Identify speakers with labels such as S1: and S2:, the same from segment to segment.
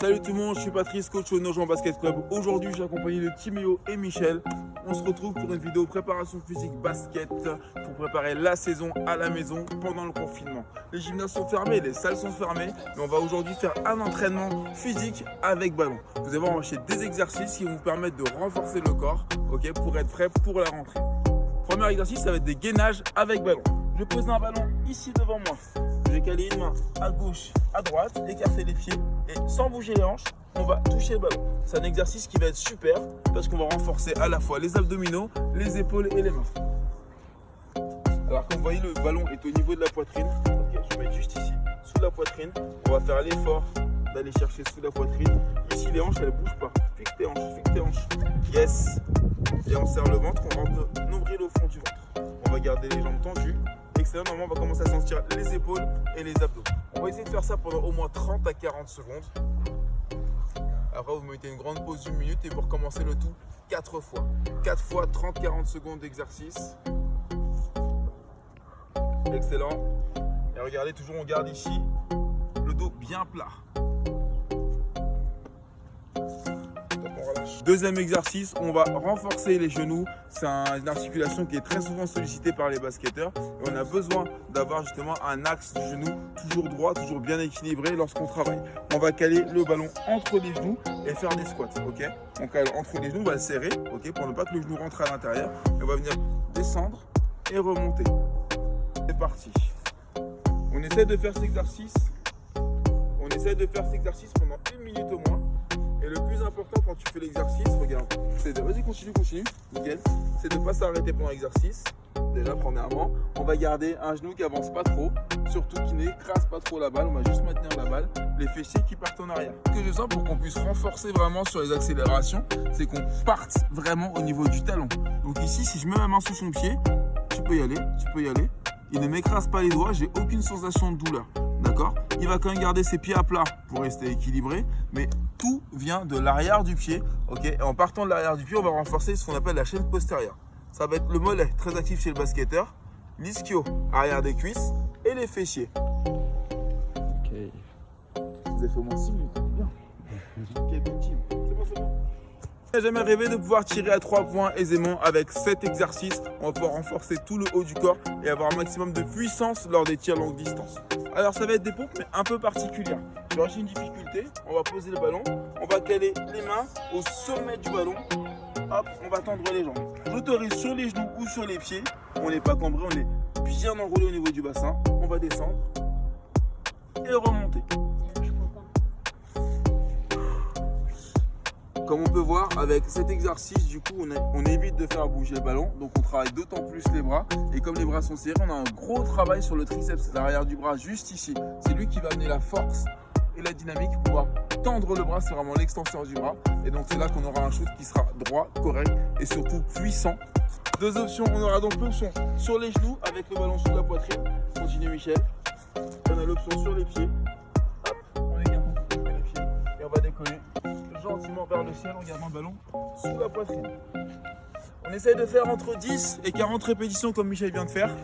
S1: Salut tout le monde, je suis Patrice, coach au Nogent Basket Club. Aujourd'hui, j'ai accompagné de Timéo et Michel. On se retrouve pour une vidéo préparation physique basket pour préparer la saison à la maison pendant le confinement. Les gymnases sont fermés, les salles sont fermées, mais on va aujourd'hui faire un entraînement physique avec ballon. Vous allez voir, on va chercher des exercices qui vont vous permettre de renforcer le corps, pour être prêt pour la rentrée. Premier exercice, ça va être des gainages avec ballon. Je pose un ballon ici devant moi. Je vais caler une main à gauche, à droite, écarter les pieds et sans bouger les hanches, on va toucher le ballon. C'est un exercice qui va être super parce qu'on va renforcer à la fois les abdominaux, les épaules et les mains. Alors comme vous voyez, le ballon est au niveau de la poitrine. Okay, je vais mettre juste ici, sous la poitrine. On va faire l'effort d'aller chercher sous la poitrine. Ici, les hanches, elles ne bougent pas. Fixe tes hanches, fixe tes hanches. Yes. Et on serre le ventre, on rentre le nombril au fond du ventre. On va garder les jambes tendues. Excellent, normalement on va commencer à sentir les épaules et les abdos. On va essayer de faire ça pendant au moins 30 à 40 secondes. Après vous mettez une grande pause d'une minute et vous recommencez le tout 4 fois. 4 fois 30-40 secondes d'exercice. Excellent. Et regardez, toujours on garde ici le dos bien plat. Deuxième exercice, on va renforcer les genoux. C'est une articulation qui est très souvent sollicitée par les basketteurs. Et on a besoin d'avoir justement un axe du genou toujours droit, toujours bien équilibré lorsqu'on travaille. On va caler le ballon entre les genoux et faire des squats. Okay, on cale entre les genoux, on va le serrer pour ne pas que le genou rentre à l'intérieur. On va venir descendre et remonter. C'est parti. On essaie de faire cet exercice. Pendant 1 minute au moins. Et le plus important quand tu fais l'exercice, regarde, c'est de, vas-y continue, nickel, c'est de ne pas s'arrêter pendant l'exercice. Déjà premièrement, on va garder un genou qui avance pas trop, surtout qui n'écrase pas trop la balle, on va juste maintenir la balle, les fessiers qui partent en arrière. Ce que je sens pour qu'on puisse renforcer vraiment sur les accélérations, c'est qu'on parte vraiment au niveau du talon. Donc ici, si je mets ma main sous son pied, tu peux y aller, il ne m'écrase pas les doigts, j'ai aucune sensation de douleur. D'accord ? Il va quand même garder ses pieds à plat pour rester équilibré, mais tout vient de l'arrière du pied. Et en partant de l'arrière du pied, on va renforcer ce qu'on appelle la chaîne postérieure. Ça va être le mollet, très actif chez le basketteur, l'ischio, arrière des cuisses et les fessiers. Ok. Vous avez fait au moins 6 minutes. Bien. Quel bon team. C'est bon. Je n'ai jamais rêvé de pouvoir tirer à 3 points aisément avec cet exercice. On va pouvoir renforcer tout le haut du corps et avoir un maximum de puissance lors des tirs longue distance. Alors ça va être des pompes mais un peu particulières. J'ai une difficulté, on va poser le ballon, on va caler les mains au sommet du ballon. Hop, on va tendre les jambes. J'autorise sur les genoux ou sur les pieds. On n'est pas cambré, on est bien enroulé au niveau du bassin. On va descendre et remonter. Comme on peut voir, avec cet exercice, du coup, on évite de faire bouger le ballon. Donc, on travaille d'autant plus les bras. Et comme les bras sont serrés, on a un gros travail sur le triceps, l'arrière du bras, juste ici. C'est lui qui va amener la force et la dynamique pour pouvoir tendre le bras. C'est vraiment l'extenseur du bras. Et donc, c'est là qu'on aura un shoot qui sera droit, correct et surtout puissant. Deux options. On aura donc l'option sur les genoux avec le ballon sous la poitrine. Continue, Michel. On a l'option sur les pieds. Hop, on écarte un peu les pieds et on va décoller gentiment vers le ciel en gardant le ballon sous la poitrine. On essaye de faire entre 10 et 40 répétitions comme Michel vient de faire.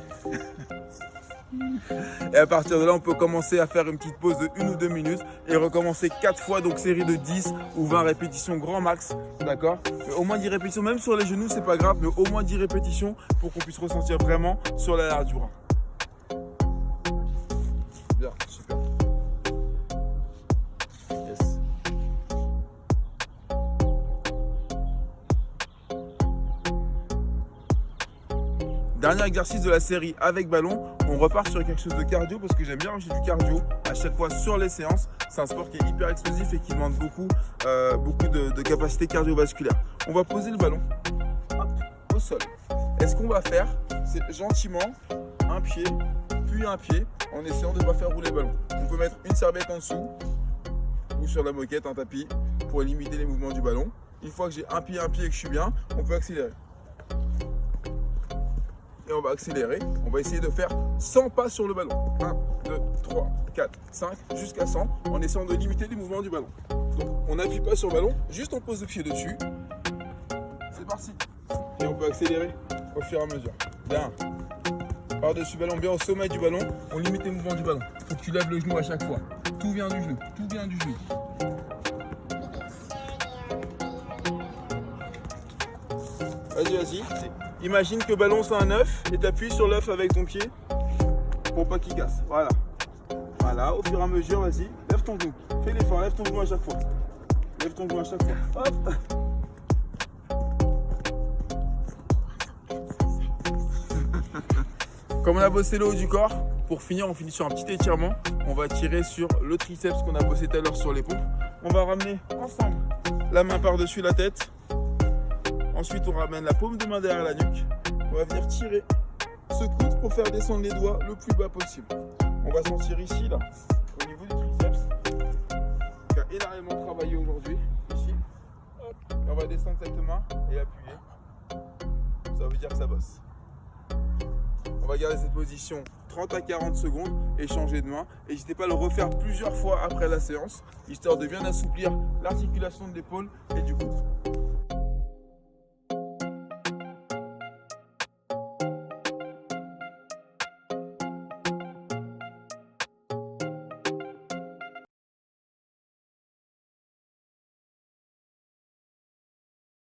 S1: Et à partir de là, on peut commencer à faire une petite pause de 1 ou 2 minutes et recommencer 4 fois, donc série de 10 ou 20 répétitions grand max. D'accord ? Au moins 10 répétitions, même sur les genoux, c'est pas grave, mais au moins 10 répétitions pour qu'on puisse ressentir vraiment sur l'arrière du bras. Bien, super. Dernier exercice de la série avec ballon, on repart sur quelque chose de cardio parce que j'aime bien rajouter du cardio à chaque fois sur les séances. C'est un sport qui est hyper explosif et qui demande beaucoup de capacités cardiovasculaires. On va poser le ballon au sol. Et ce qu'on va faire, c'est gentiment un pied, puis un pied, en essayant de ne pas faire rouler le ballon. On peut mettre une serviette en dessous ou sur la moquette, un tapis, pour limiter les mouvements du ballon. Une fois que j'ai un pied et que je suis bien, on peut accélérer. Et on va accélérer, on va essayer de faire 100 pas sur le ballon. 1, 2, 3, 4, 5, jusqu'à 100, en essayant de limiter les mouvements du ballon. Donc on n'appuie pas sur le ballon, juste on pose le pied dessus. C'est parti. Et on peut accélérer au fur et à mesure. Bien. Par-dessus ballon, bien au sommet du ballon, on limite les mouvements du ballon. Il faut que tu lèves le genou à chaque fois. Tout vient du genou, tout vient du genou. Vas-y, vas-y. Imagine que ballon c'est un œuf et tu appuies sur l'œuf avec ton pied pour pas qu'il casse. Voilà. Voilà, au fur et à mesure, vas-y, lève ton genou. Fais l'effort, lève ton genou à chaque fois. Lève ton genou à chaque fois. Hop. Comme on a bossé le haut du corps, pour finir, on finit sur un petit étirement. On va tirer sur le triceps qu'on a bossé tout à l'heure sur les pompes. On va ramener ensemble la main par-dessus la tête. Ensuite, on ramène la paume de main derrière la nuque. On va venir tirer ce coude pour faire descendre les doigts le plus bas possible. On va sentir ici, là, au niveau du triceps, qui a énormément travaillé aujourd'hui. Ici, hop, et on va descendre cette main et appuyer. Ça veut dire que ça bosse. On va garder cette position 30 à 40 secondes et changer de main. N'hésitez pas à le refaire plusieurs fois après la séance, histoire de bien assouplir l'articulation de l'épaule et du coude.